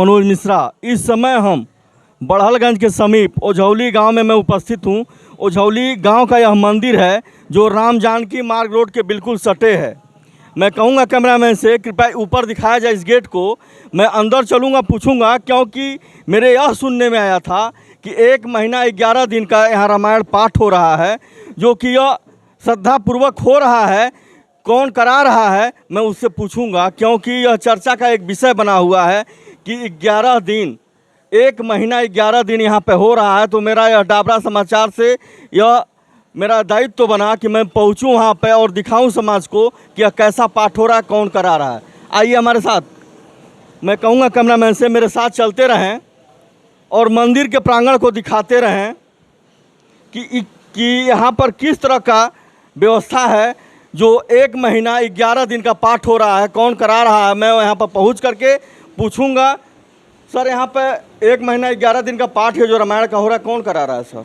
मनोज मिश्रा। इस समय हम बड़हलगंज के समीप ओझौली गांव में मैं उपस्थित हूं। ओझौली गांव का यह मंदिर है जो राम जानकी मार्ग रोड के बिल्कुल सटे है। मैं कहूँगा कैमरामैन से कृपया ऊपर दिखाया जाए इस गेट को। मैं अंदर चलूँगा, पूछूंगा, क्योंकि मेरे यह सुनने में आया था कि 1 महीना 11 दिन का यहाँ रामायण पाठ हो रहा है, जो कि यह श्रद्धापूर्वक हो रहा है। कौन करा रहा है मैं उससे पूछूंगा, क्योंकि यह चर्चा का एक विषय बना हुआ है कि 11 दिन 1 महीना 11 दिन यहाँ पे हो रहा है। तो मेरा यह डाबरा समाचार से यह मेरा दायित्व तो बना कि मैं पहुँचूँ वहाँ पे और दिखाऊँ समाज को कि यह कैसा पाठ हो रहा है, कौन करा रहा है। आइए हमारे साथ। मैं कहूँगा कैमरामैन से मेरे साथ चलते रहें और मंदिर के प्रांगण को दिखाते रहें कि यहाँ पर किस तरह का व्यवस्था है। जो 1 महीना 11 दिन का पाठ हो रहा है, कौन करा रहा है, मैं यहाँ पर पहुँच करके पूछूंगा। सर, यहाँ पे 1 महीना 11 दिन का पाठ है जो रामायण का हो रहा है, कौन करा रहा है? सर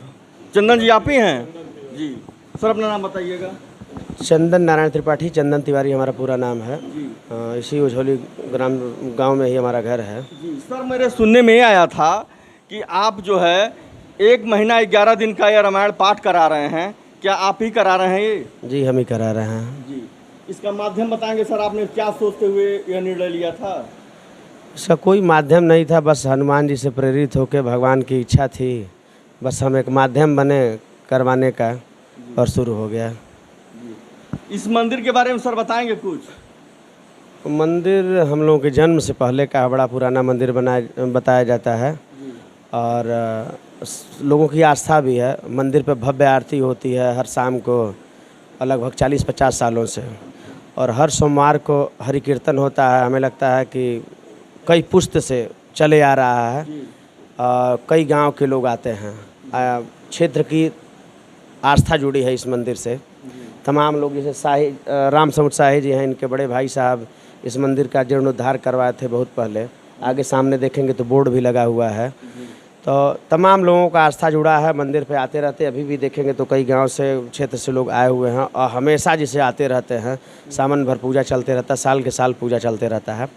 चंदन जी आप ही हैं जी। सर अपना नाम बताइएगा। चंदन नारायण त्रिपाठी, चंदन तिवारी हमारा पूरा नाम है। इसी ओझौली ग्राम गांव में ही हमारा घर है जी। सर मेरे सुनने में आया था कि आप जो है 1 महीना 11 दिन का यह रामायण पाठ करा रहे हैं। क्या आप ही करा रहे हैं ये? जी, हम ही करा रहे हैं जी। इसका माध्यम बताएंगे सर, आपने क्या सोचते हुए यह निर्णय लिया था? इसका कोई माध्यम नहीं था, बस हनुमान जी से प्रेरित होकर भगवान की इच्छा थी, बस हम एक माध्यम बने करवाने का और शुरू हो गया। इस मंदिर के बारे में सर बताएंगे कुछ? मंदिर हम लोगों के जन्म से पहले का बड़ा पुराना मंदिर बताया जाता है और लोगों की आस्था भी है। मंदिर पे भव्य आरती होती है हर शाम को, लगभग 40-50 सालों से, और हर सोमवार को हरि कीर्तन होता है। हमें लगता है कि कई पुश्त से चले आ रहा है। कई गांव के लोग आते हैं, क्षेत्र की आस्था जुड़ी है इस मंदिर से। तमाम लोग, जैसे शाही राम समुद्र शाही जी हैं, इनके बड़े भाई साहब इस मंदिर का जीर्णोद्धार करवाए थे बहुत पहले। आगे सामने देखेंगे तो बोर्ड भी लगा हुआ है। तो तमाम लोगों का आस्था जुड़ा है, मंदिर पे आते रहते। अभी भी देखेंगे तो कई गांव से, क्षेत्र से लोग आए हुए हैं और हमेशा जिसे आते रहते हैं। सावन भर पूजा चलते रहता है, साल के साल पूजा चलते रहता है।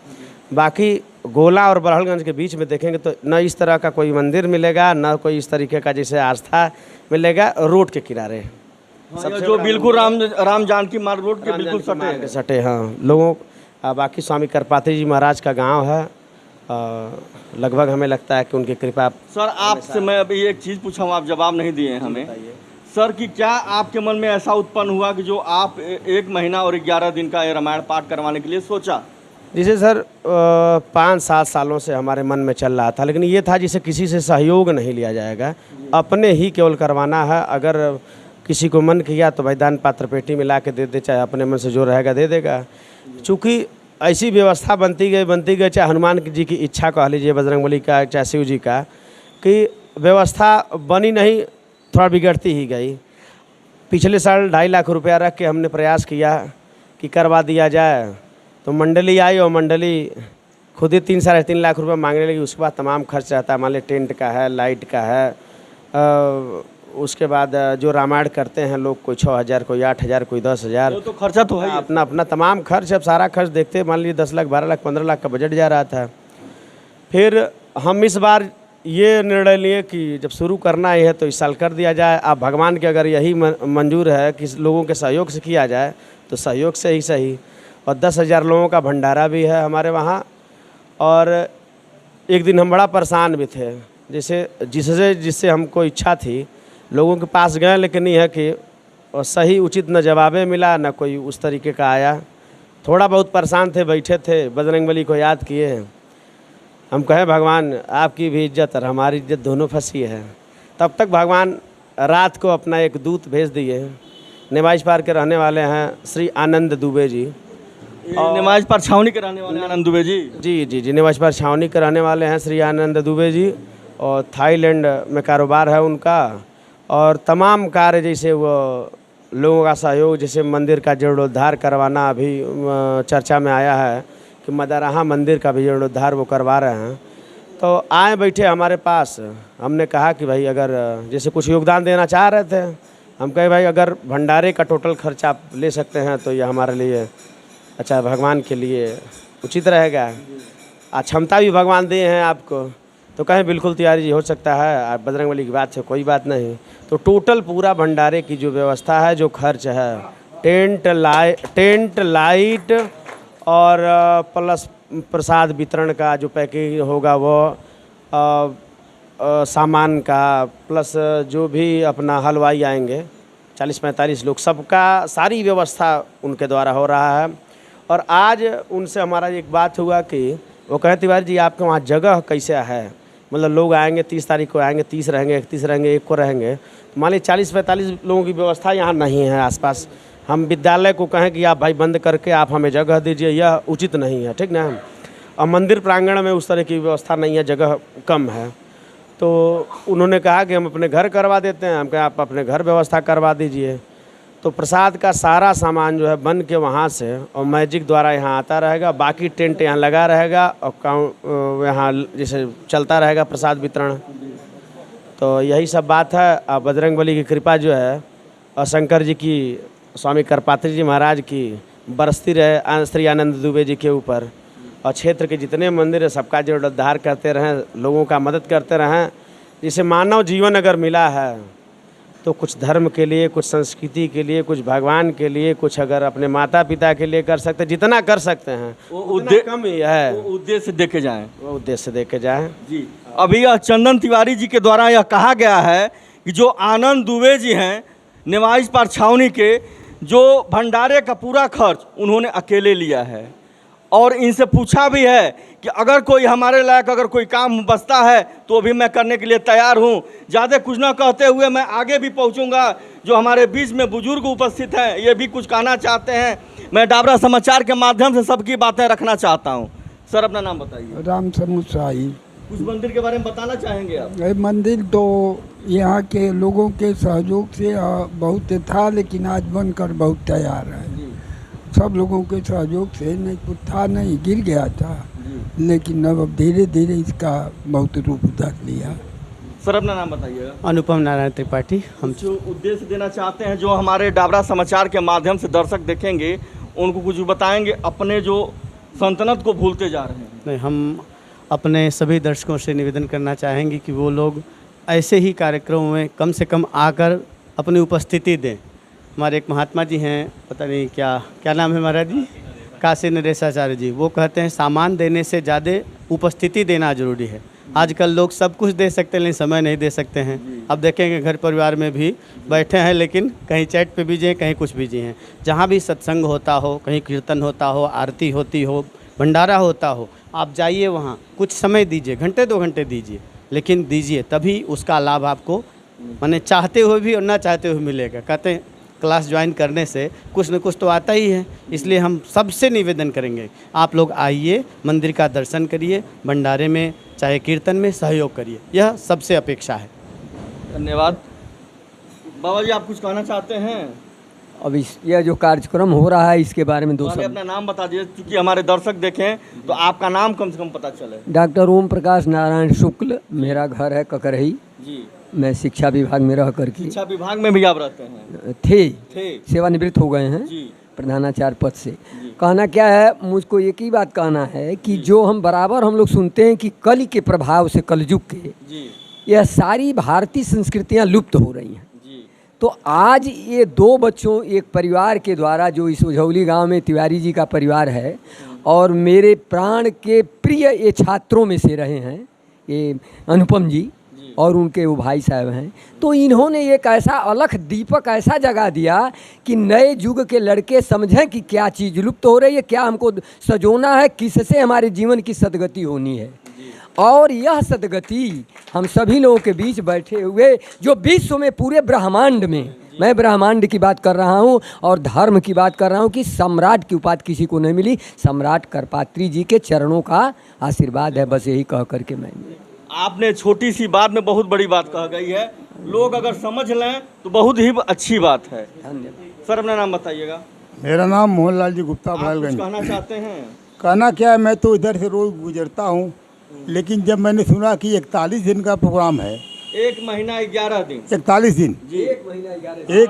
बाकी गोला और बड़हलगंज के बीच में देखेंगे तो न इस तरह का कोई मंदिर मिलेगा, न कोई इस तरीके का जैसे आस्था मिलेगा। रोड के किनारे जो बिल्कुल राम जानकी मार्ग रोड के बिल्कुल सटे हाँ लोगों। बाकी स्वामी करपात्री जी महाराज का गांव है। लगभग हमें लगता है कि उनकी कृपा। सर आपसे मैं अभी एक चीज़ पूछा हूँ, आप जवाब नहीं दिए हैं हमें। सर कि क्या आपके मन में ऐसा उत्पन्न हुआ कि जो आप 1 महीना और 11 दिन का ये रामायण पाठ करवाने के लिए सोचा? जिसे सर 5-7 सालों से हमारे मन में चल रहा था, लेकिन ये था जिसे किसी से सहयोग नहीं लिया जाएगा, अपने ही केवल करवाना है। अगर किसी को मन किया तो भाई दान पात्र पेटी में ला के दे दे, चाहे अपने मन से जो रहेगा दे देगा। चूँकि ऐसी व्यवस्था बनती गई, चाहे हनुमान जी की इच्छा कह लीजिए, बजरंगबली का, चाहे शिव जी का, कि व्यवस्था बनी नहीं, थोड़ा बिगड़ती ही गई। पिछले साल 2.5 लाख रुपया रख के हमने प्रयास किया कि करवा दिया जाए, तो मंडली आई और मंडली खुद ही 3-3.5 लाख रुपया मांगने लगी। उसके बाद तमाम खर्च रहता है, मान लीजिए टेंट का है, लाइट का है, उसके बाद जो रामायण करते हैं लोग, कोई 6,000, कोई 8,000, कोई 10,000, तो खर्चा तो है अपना तमाम खर्च। अब सारा खर्च देखते मान लीजिए 10 लाख, 12 लाख, 15 लाख का बजट जा रहा था। फिर हम इस बार ये निर्णय लिए कि जब शुरू करना ही है तो इस साल कर दिया जाए। अब भगवान के अगर यही मंजूर है कि लोगों के सहयोग से किया जाए तो सहयोग से ही सही। और 10,000 लोगों का भंडारा भी है हमारे वहाँ। और एक दिन हम बड़ा परेशान भी थे, जिससे हमको इच्छा थी, लोगों के पास गए, लेकिन नहीं है कि सही उचित न जवाबे मिला, न कोई उस तरीके का आया। थोड़ा बहुत परेशान थे, बैठे थे, बजरंगबली को याद किए। हम कहें भगवान आपकी भी इज्जत और हमारी इज्जत दोनों फंसी है। तब तक भगवान रात को अपना एक दूत भेज दिए। निवाज पार के रहने वाले हैं श्री आनंद दुबे जी। निवाज पार छावनी के रहने वाले आनंद दुबे जी? जी, निवाज पार छावनी के रहने वाले हैं श्री आनंद दुबे जी, और थाईलैंड में कारोबार है उनका। और तमाम कार्य, जैसे वो लोगों का सहयोग, जैसे मंदिर का जीर्णोद्धार करवाना अभी चर्चा में आया है कि मदारहा मंदिर का भी जीर्णोद्धार वो करवा रहे हैं। तो आए बैठे हमारे पास, हमने कहा कि भाई अगर जैसे कुछ योगदान देना चाह रहे थे, हम कहे भाई अगर भंडारे का टोटल खर्चा आप ले सकते हैं तो ये हमारे लिए अच्छा, भगवान के लिए उचित रहेगा। क्षमता भी भगवान दिए हैं आपको, तो कहें बिल्कुल तिवारी जी हो सकता है, आप बजरंगबली की बात से कोई बात नहीं। तो टोटल पूरा भंडारे की जो व्यवस्था है, जो खर्च है, टेंट लाइट और प्लस प्रसाद वितरण का जो पैकेज होगा वो, सामान का, प्लस जो भी अपना हलवाई आएंगे 40-45 लोग, सबका सारी व्यवस्था उनके द्वारा हो रहा है। और आज उनसे हमारा एक बात हुआ कि वो कहे तिवारी जी आपके वहाँ जगह कैसे है, मतलब लोग आएंगे 30 तारीख को आएंगे, 30 रहेंगे, 31 रहेंगे, 1 को रहेंगे, तो मान लीजिए 40-45 लोगों की व्यवस्था यहाँ नहीं है आसपास। हम विद्यालय को कहें कि आप भाई बंद करके आप हमें जगह दीजिए, यह उचित नहीं है, ठीक ना। और मंदिर प्रांगण में उस तरह की व्यवस्था नहीं है, जगह कम है। तो उन्होंने कहा कि हम अपने घर करवा देते हैं, हम कहा आप अपने घर व्यवस्था करवा दीजिए। तो प्रसाद का सारा सामान जो है बन के वहाँ से और मैजिक द्वारा यहाँ आता रहेगा, बाकी टेंट यहाँ लगा रहेगा और यहाँ जैसे चलता रहेगा प्रसाद वितरण। तो यही सब बात है। अब बजरंगबली की कृपा जो है और शंकर जी की, स्वामी करपात्री जी महाराज की बरसती रहे श्री आनंद दुबे जी के ऊपर, और क्षेत्र के जितने मंदिर है सबका जीर्णोद्धार करते रहें, लोगों का मदद करते रहें। जिसे मानव जीवन अगर मिला है तो कुछ धर्म के लिए, कुछ संस्कृति के लिए, कुछ भगवान के लिए, कुछ अगर अपने माता पिता के लिए कर सकते हैं, जितना कर सकते हैं वो उद्देश्य कम ही है। वो उद्देश्य देखे जाएं, वो उद्देश्य देखे जाएं जी। अभी यह चंदन तिवारी जी के द्वारा यह कहा गया है कि जो आनंद दुबे जी हैं निवास पर छावनी के, जो भंडारे का पूरा खर्च उन्होंने अकेले लिया है। और इनसे पूछा भी है कि अगर कोई हमारे लायक अगर कोई काम बचता है तो भी मैं करने के लिए तैयार हूँ। ज़्यादा कुछ ना कहते हुए मैं आगे भी पहुँचूँगा। जो हमारे बीच में बुजुर्ग उपस्थित हैं ये भी कुछ कहना चाहते हैं। मैं डाबरा समाचार के माध्यम से सबकी बातें रखना चाहता हूँ। सर अपना नाम बताइए। राम समुसाई। कुछ मंदिर के बारे में बताना चाहेंगे आप? ये मंदिर तो यहाँ के लोगों के सहयोग से बहुत था, लेकिन आज बनकर बहुत तैयार है। सब लोगों के सहयोग से, नहीं कुछ था नहीं, गिर गया था, लेकिन अब धीरे धीरे इसका बहुत रूप धर लिया। सर अपना नाम बताइएगा। अनुपम नारायण त्रिपाठी। हम जो उद्देश्य देना चाहते हैं, जो हमारे डाबरा समाचार के माध्यम से दर्शक देखेंगे उनको कुछ बताएंगे, अपने जो सल्तनत को भूलते जा रहे हैं। नहीं, हम अपने सभी दर्शकों से निवेदन करना चाहेंगे कि वो लोग ऐसे ही कार्यक्रमों में कम से कम आकर अपनी उपस्थिति दें। हमारे एक महात्मा जी हैं, पता नहीं क्या नाम है महाराज जी, काशी नरेशाचार्य जी, वो कहते हैं सामान देने से ज़्यादा उपस्थिति देना जरूरी है। आजकल लोग सब कुछ दे सकते हैं लेकिन समय नहीं दे सकते हैं। अब देखेंगे घर परिवार में भी बैठे हैं लेकिन कहीं चैट पे बिजी हैं, कहीं कुछ बिजी हैं। जहाँ भी सत्संग होता हो, कहीं कीर्तन होता हो, आरती होती हो, भंडारा होता हो, आप जाइए वहाँ, कुछ समय दीजिए, घंटे 2 घंटे दीजिए, लेकिन दीजिए, तभी उसका लाभ आपको माने चाहते हुए भी और ना चाहते हुए मिलेगा। कहते हैं क्लास ज्वाइन करने से कुछ न कुछ तो आता ही है। इसलिए हम सबसे निवेदन करेंगे आप लोग आइए, मंदिर का दर्शन करिए, भंडारे में चाहे कीर्तन में सहयोग करिए, यह सबसे अपेक्षा है। धन्यवाद। बाबा जी आप कुछ कहना चाहते हैं? अब यह जो कार्यक्रम हो रहा है इसके बारे में दो पहले शब्द। अपना नाम बता दीजिए, क्योंकि हमारे दर्शक देखें तो आपका नाम कम से कम पता चले। डॉक्टर ओम प्रकाश नारायण शुक्ल, मेरा घर है ककरही जी। मैं शिक्षा विभाग में रह करके शिक्षा विभाग में भी आप रहते हैं? थे सेवानिवृत्त हो गए हैं जी। प्रधानाचार्य पद से। कहना क्या है, मुझको एक ही बात कहना है कि जो हम बराबर हम लोग सुनते हैं कि कलि के प्रभाव से, कलयुग के, जी। यह सारी भारतीय संस्कृतियाँ लुप्त हो रही हैं। जी। तो आज ये 2 बच्चों, एक परिवार के द्वारा, जो इस उझौली गांव में तिवारी जी का परिवार है और मेरे प्राण के प्रिय ये छात्रों में से रहे हैं, ये अनुपम जी और उनके वो भाई साहब हैं, तो इन्होंने एक ऐसा अलख दीपक ऐसा जगा दिया कि नए युग के लड़के समझें कि क्या चीज़ लुप्त हो रही है, क्या हमको सजोना है, किससे हमारे जीवन की सदगति होनी है। और यह सदगति हम सभी लोगों के बीच बैठे हुए, जो विश्व में पूरे ब्रह्मांड में, मैं ब्रह्मांड की बात कर रहा हूँ और धर्म की बात कर रहा हूँ कि सम्राट की उपाधि किसी को नहीं मिली, सम्राट करपात्री जी के चरणों का आशीर्वाद है। बस यही कह करके मैं, आपने छोटी सी बात में बहुत बड़ी बात कह गई है। लोग अगर समझ लें तो बहुत ही अच्छी बात है। धन्यवाद। सर अपना नाम बताइएगा। मेरा नाम मोहनलाल जी गुप्ता, आप कुछ बड़ालगंज। कहना चाहते हैं? कहना क्या है, मैं तो इधर से रोज़ गुजरता हूँ, लेकिन जब मैंने सुना कि 41 दिन का प्रोग्राम है, 1 महीना 11 दिन, 41 दिन, जी। 1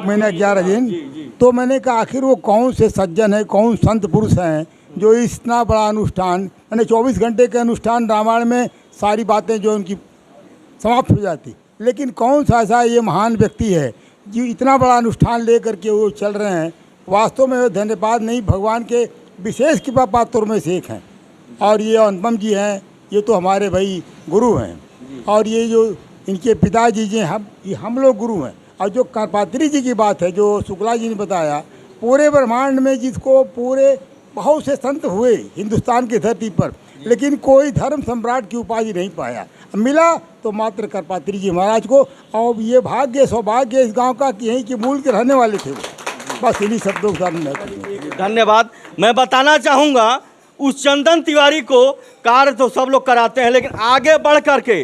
महीना 11 दिन, जी। तो मैंने कहा आखिर वो कौन से सज्जन हैं, कौन संत पुरुष हैं जो इतना बड़ा अनुष्ठान, मैंने 24 घंटे के अनुष्ठान रामायण में सारी बातें जो उनकी समाप्त हो जाती, लेकिन कौन सा ऐसा ये महान व्यक्ति है जो इतना बड़ा अनुष्ठान ले करके वो चल रहे हैं। वास्तव में वो धन्यवाद नहीं, भगवान के विशेष कृपा पात्रों में से एक हैं। और ये अनुपम जी हैं, ये तो हमारे भाई गुरु हैं। और ये जो इनके पिताजी जी हम लोग गुरु हैं। और जो करपात्री जी की बात है, जो शुक्ला जी ने बताया, पूरे ब्रह्मांड में जिसको पूरे बहुत से संत हुए हिंदुस्तान की धरती पर, लेकिन कोई धर्म सम्राट की उपाधि नहीं पाया, मिला तो मात्र करपात्री जी महाराज को। और ये भाग्य सौभाग्य इस गांव का कि यहीं के मूल के रहने वाले थे वो। बस इन्हीं शब्दों के साथ धन्यवाद। मैं बताना चाहूँगा, उस चंदन तिवारी को कार्य तो सब लोग कराते हैं, लेकिन आगे बढ़ करके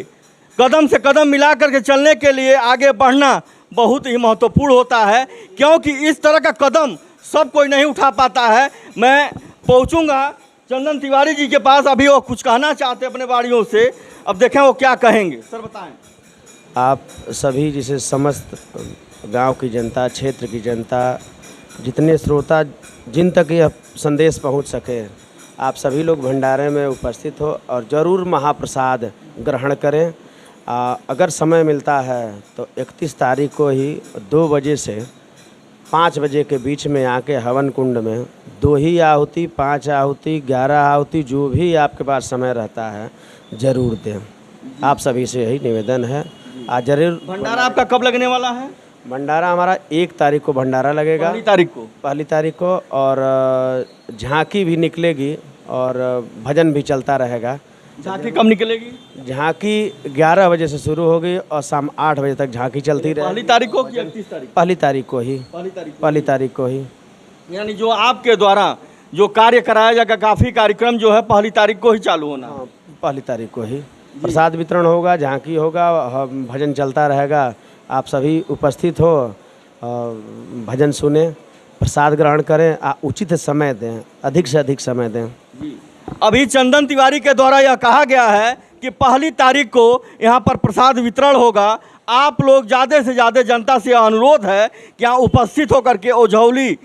कदम से कदम मिला करके चलने के लिए आगे बढ़ना बहुत ही महत्वपूर्ण होता है, क्योंकि इस तरह का कदम सब कोई नहीं उठा पाता है। मैं पहुंचूंगा चंदन तिवारी जी के पास, अभी वो कुछ कहना चाहते हैं अपने वाणियों से, अब देखें वो क्या कहेंगे। सर बताएं। आप सभी जिसे समस्त गांव की जनता, क्षेत्र की जनता, जितने श्रोता जिन तक यह संदेश पहुंच सके, आप सभी लोग भंडारे में उपस्थित हो और ज़रूर महाप्रसाद ग्रहण करें। अगर समय मिलता है तो 31 तारीख को ही 2 बजे से 5 बजे के बीच में आके हवन कुंड में 2 ही आहुति, 5 आहुति, 11 आहुति, जो भी आपके पास समय रहता है ज़रूर दें। आप सभी से यही निवेदन है। आज जरूर। भंडारा आपका कब लगने वाला है? भंडारा हमारा 1 तारीख को भंडारा लगेगा। पहली तारीख को और झांकी भी निकलेगी और भजन भी चलता रहेगा। झांकी कब निकलेगी? झांकी 11 बजे से शुरू होगी और शाम 8 बजे तक झांकी चलती रहेगी। पहली तारीख को कि 31 तारीख? पहली तारीख को ही। पहली तारीख को ही। यानी जो आपके द्वारा जो कार्य कराया जाएगा, काफ़ी कार्यक्रम जो है पहली तारीख को ही चालू होना। हाँ, पहली तारीख को ही प्रसाद वितरण होगा, झांकी होगा, भजन चलता रहेगा। आप सभी उपस्थित हो, भजन सुने, प्रसाद ग्रहण करें, उचित समय दें, अधिक से अधिक समय दें। अभी चंदन तिवारी के द्वारा यह कहा गया है कि पहली तारीख को यहाँ पर प्रसाद वितरण होगा। आप लोग ज़्यादा से ज़्यादा जनता से अनुरोध है कि यहाँ उपस्थित होकर के ओझौली,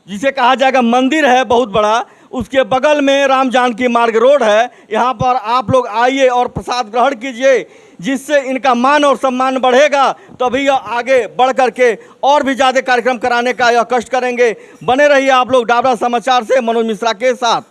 जिसे कहा जाएगा मंदिर है बहुत बड़ा, उसके बगल में राम जानकी मार्ग रोड है, यहाँ पर आप लोग आइए और प्रसाद ग्रहण कीजिए, जिससे इनका मान और सम्मान बढ़ेगा। तभी यह आगे बढ़ करके और भी ज़्यादा कार्यक्रम कराने का यह कष्ट करेंगे। बने रहिए आप लोग डाबरा समाचार से मनोज मिश्रा के साथ।